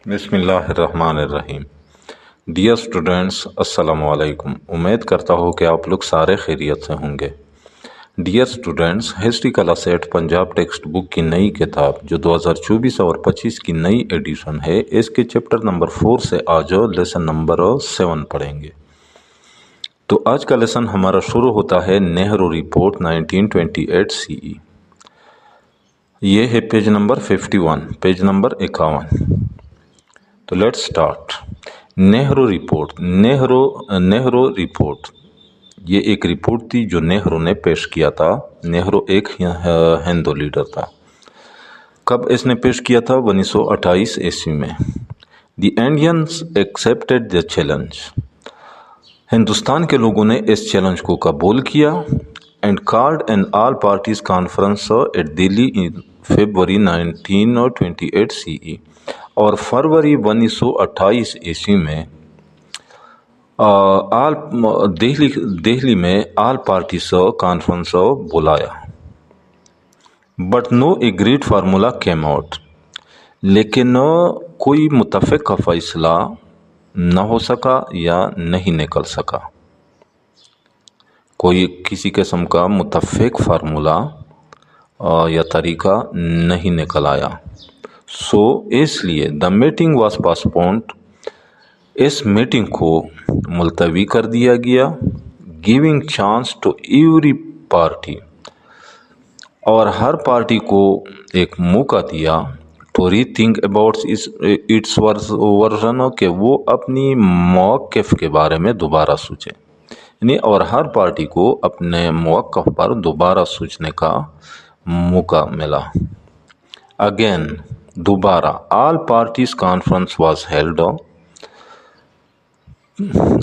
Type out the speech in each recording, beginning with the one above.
بسم اللہ الرحمن الرحیم۔ ڈیئر اسٹوڈینٹس، السلام علیکم۔ امید کرتا ہوں کہ آپ لوگ سارے خیریت سے ہوں گے۔ Dear students, history class 8 Punjab text book کی نئی کتاب جو 2024 اور 25 کی نئی ایڈیشن ہے، اس کے چیپٹر نمبر 4 سے آج لیسن نمبر 7 پڑھیں گے۔ تو آج کا لیسن ہمارا شروع ہوتا ہے نہرو رپورٹ 1928 CE۔ یہ ہے پیج نمبر 51، پیج نمبر 51۔ تو let's start. Nehru report. Nehru report یہ ایک رپورٹ تھی جو نہرو نے پیش کیا تھا۔ نہرو ایک ہندو لیڈر تھا۔ کب اس نے پیش کیا تھا؟ 1928 عیسوی میں۔ The Indians accepted the challenge. Hindustan کے لوگوں نے اس چیلنج کو قبول کیا and called an all parties conference at Delhi in February 1928 CE، اور فروری 1928 عیسوی میں دہلی میں آل پارٹیز کانفرنس بلایا۔ But no agreed formula came out, لیکن کوئی متفق فیصلہ نہ ہو سکا یا نہیں نکل سکا۔ کوئی کسی قسم کا متفق فارمولا یا طریقہ نہیں نکل آیا۔ سو اس لیے دا میٹنگ واز پاسپونڈ، اس میٹنگ کو ملتوی کر دیا گیا۔ Giving chance to every party, اور ہر پارٹی کو ایک موقع دیا to rethink about its version, کہ وہ اپنی موقف کے بارے میں دوبارہ سوچے، یعنی اور ہر پارٹی کو اپنے موقف پر دوبارہ سوچنے کا موقع ملا۔ اگین، دوبارہ آل parties conference was held,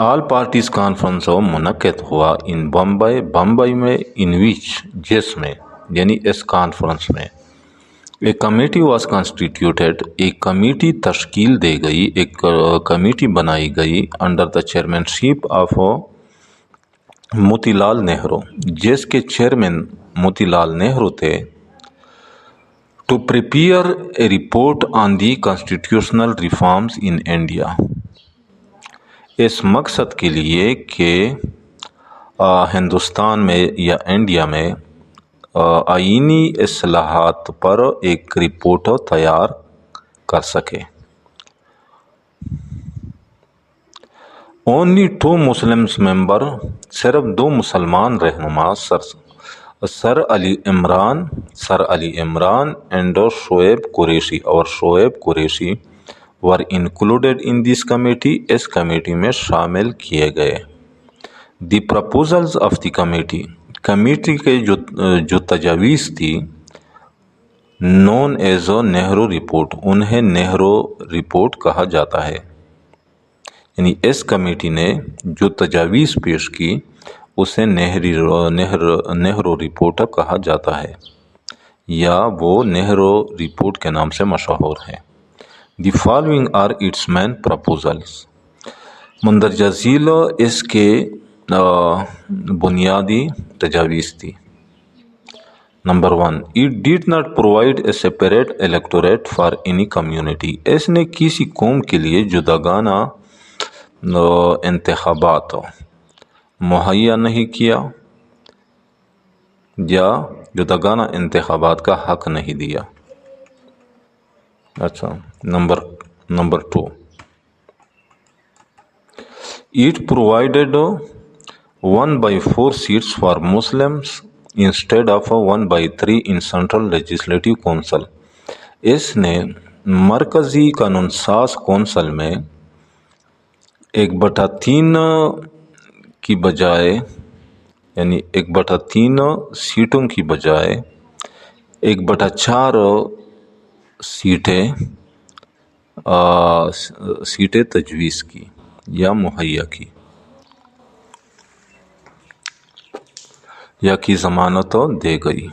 all parties conference منعقد ہوا ان بمبئی میں، ان وچ جس میں، یعنی اس کانفرنس میں ایک کمیٹی واز کانسٹیٹیوٹیڈ، ایک کمیٹی تشکیل دی گئی، ایک کمیٹی بنائی گئی under the chairmanship of Motilal Nehru, جس کے چیئرمین موتی لال نہرو تھے۔ To prepare a report on the constitutional reforms in India, اس مقصد کے لیے کہ ہندوستان میں یا انڈیا میں آئینی اصلاحات پر ایک رپورٹ تیار کر سکے۔ اونلی 2 مسلمز ممبر، صرف 2 مسلمان رہنما، سر علی عمران اینڈ شعیب قریشی، اور Shoaib Qureshi were included in this committee, اس کمیٹی میں شامل کیے گئے۔ The proposals of the committee, committee کے جو تجاویز تھی، نون ایز نہرو رپورٹ، انہیں نہرو رپورٹ کہا جاتا ہے۔ یعنی اس کمیٹی نے جو تجاویز پیش کی اسے نہرو رپورٹ کہا جاتا ہے، یا وہ نہرو رپورٹ کے نام سے مشہور ہے۔ The following are its main proposals, مندرجہ ذیل اس کے بنیادی تجاویز تھی۔ Number 1، it did not provide a separate electorate for any community, اس نے کسی قوم کے لیے جداگانہ انتخابات مہیا نہیں کیا یا جداگانہ انتخابات کا حق نہیں دیا۔ اچھا، number 2، it provided 1/4 seats for Muslims instead of 1/3 in central legislative council, اس نے مرکزی قانون ساز کونسل میں 1/3 کی بجائے، یعنی 1/3 سیٹوں کی بجائے 1/4 سیٹیں تجویز کی یا مہیا کی یا کی ضمانت دے گئی۔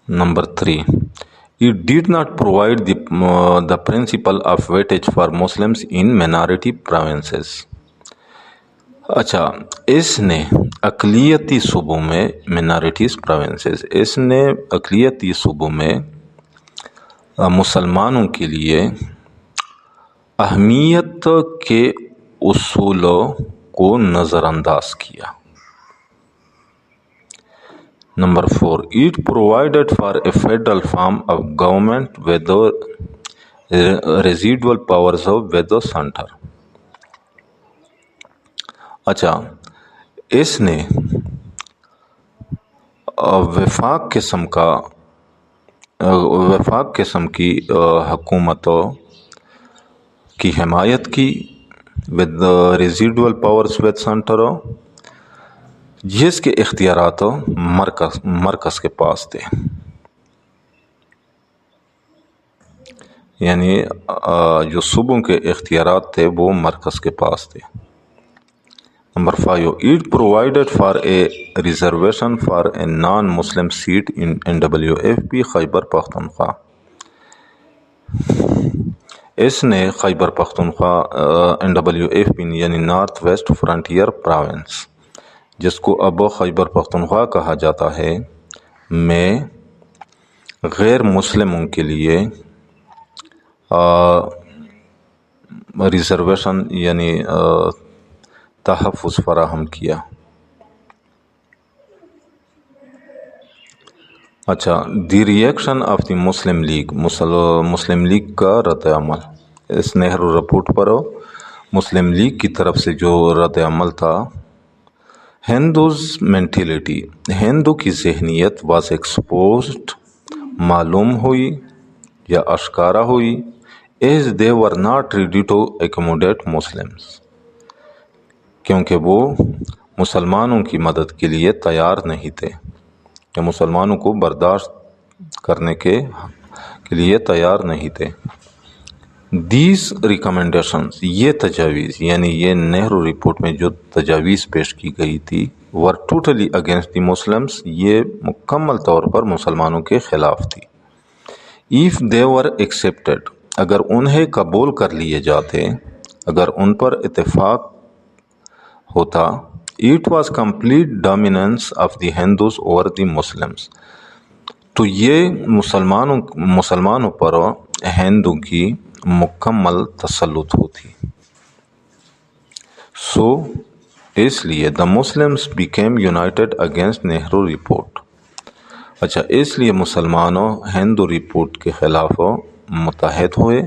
Number 3، it did not provide the principle of weightage for Muslims in minority provinces۔ اچھا، اس نے اقلیتی صوبوں میں minorities provinces، اس نے اقلیتی صوبوں میں مسلمانوں کے لیے اہمیت کے اصولوں کو نظر انداز کیا۔ Number 4، it provided for a federal form of government with the residual powers of with the center۔ اچھا، اس نے وفاق قسم کی حکومتوں کی حمایت کی with the residual powers with center، جس کے اختیارات مرکز کے پاس تھے، یعنی جو صوبوں کے اختیارات تھے وہ مرکز کے پاس تھے۔ Number 5، it provided for a reservation for a non-Muslim seat in NWFP Khyber Pakhtunkhwa. اس نے خیبر پختونخوا NWFP یعنی نارتھ ویسٹ فرنٹیئر پروونس، جس کو اب خیبر پختونخوا کہا جاتا ہے، میں غیر مسلموں کے لیے ریزرویشن یعنی تحفظ فراہم کیا۔ اچھا، the reaction of the Muslim league, Muslim league کا رد عمل۔ اس نہرو رپورٹ پر مسلم لیگ کی طرف سے جو رد عمل تھا، ہندوز مینٹیلٹی، ہندو کی ذہنیت واز ایکسپوزڈ، معلوم ہوئی یا اشکارا ہوئی، as they were not ready to accommodate Muslims, کیونکہ وہ مسلمانوں کی مدد کے لیے تیار نہیں تھے، یا مسلمانوں کو برداشت کرنے کے لیے تیار نہیں تھے۔ دیز ریکمنڈیشنز، یہ تجاویز، یعنی یہ نہرو رپورٹ میں جو تجاویز پیش کی گئی تھی، ور ٹوٹلی اگینسٹ دی مسلمس، یہ مکمل طور پر مسلمانوں کے خلاف تھی۔ ایف دے ور ایکسیپٹیڈ، اگر انہیں قبول کر لیے جاتے، اگر ان پر اتفاق ہوتا، it was complete dominance of the Hindus over the Muslims, تو یہ مسلمانوں پر ہندو کی مکمل تسلط ہوتی۔ سو اس لیے the Muslims became United against Nehru report. اچھا، اس لیے مسلمانوں ہندو رپورٹ کے خلاف متحد ہوئے۔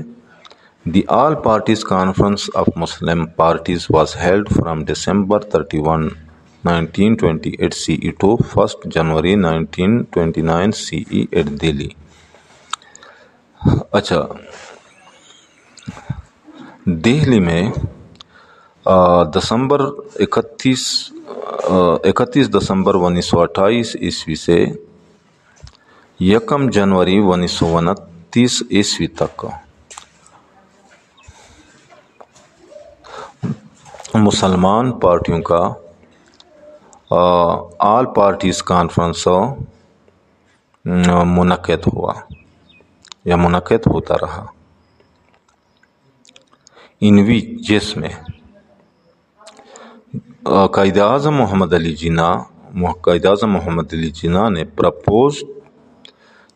The all parties conference of Muslim parties was held from December 31 1928 CE to 1 January 1929 CE at Delhi. اچھا، دہلی میں 31 دسمبر 1928 عیسوی سے 1 جنوری 1929 عیسوی تک مسلمان پارٹیوں کا آل پارٹیز کانفرنس منعقد ہوا یا منعقد ہوتا رہا، جس میں قائد اعظم محمد علی جناح نے پرپوز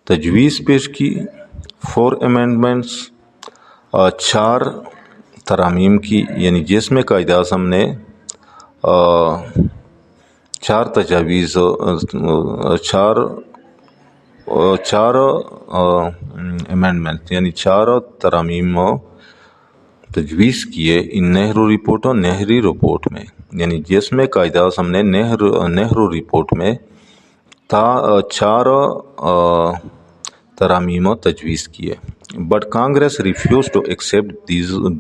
تجویز پیش کی 4 امینڈمنٹس، 4 ترامیم کی، یعنی جس میں قائد اعظم نے 4 تجاویز، 4 امینڈمنٹ یعنی 4 ترامیم تجویز کیے ان نہری رپورٹ میں، یعنی جس میں قائد اعظم نے نہرو رپورٹ میں 4 ترامیم تجویز کیے، but Congress refuse to accept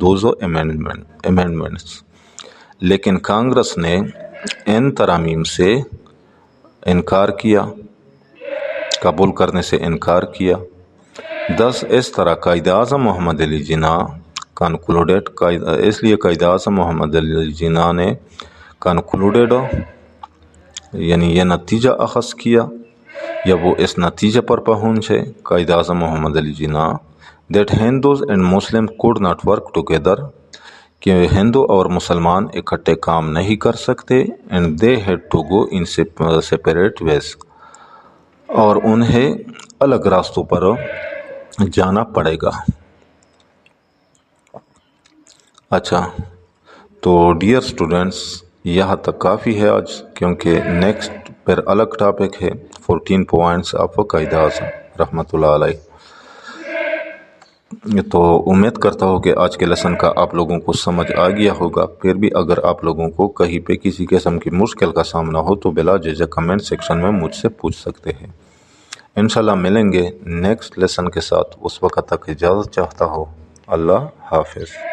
those amendments, لیکن کانگریس نے ان ترامیم سے انکار کیا، قبول کرنے سے انکار کیا۔ اس طرح قائد اعظم محمد علی جناح کنکلوڈیڈ، اس لیے قائد اعظم محمد علی جناح نے کنکلوڈیڈ یعنی یہ نتیجہ اخذ کیا یا وہ اس نتیجے پر پہنچے Quaid Azam Muhammad Ali Jinnah that Hindus and Muslim could not work together, کہ ہندو اور مسلمان اکٹھے کام نہیں کر سکتے، and they had to go in separate ways, اور انہیں الگ راستوں پر جانا پڑے گا۔ اچھا، تو ڈیئر اسٹوڈنٹس یہاں تک کافی ہے آج، کیونکہ نیکسٹ پھر الگ ٹاپک ہے 14 پوائنٹس آف قائد اعظم رحمۃ اللہ علیہ۔ تو امید کرتا ہوں کہ آج کے لیسن کا آپ لوگوں کو سمجھ آ گیا ہوگا۔ پھر بھی اگر آپ لوگوں کو کہیں پہ کسی قسم کی مشکل کا سامنا ہو تو بلا جھجک کمنٹ سیکشن میں مجھ سے پوچھ سکتے ہیں۔ انشاءاللہ ملیں گے نیکسٹ لیسن کے ساتھ، اس وقت تک اجازت چاہتا ہوں۔ اللہ حافظ۔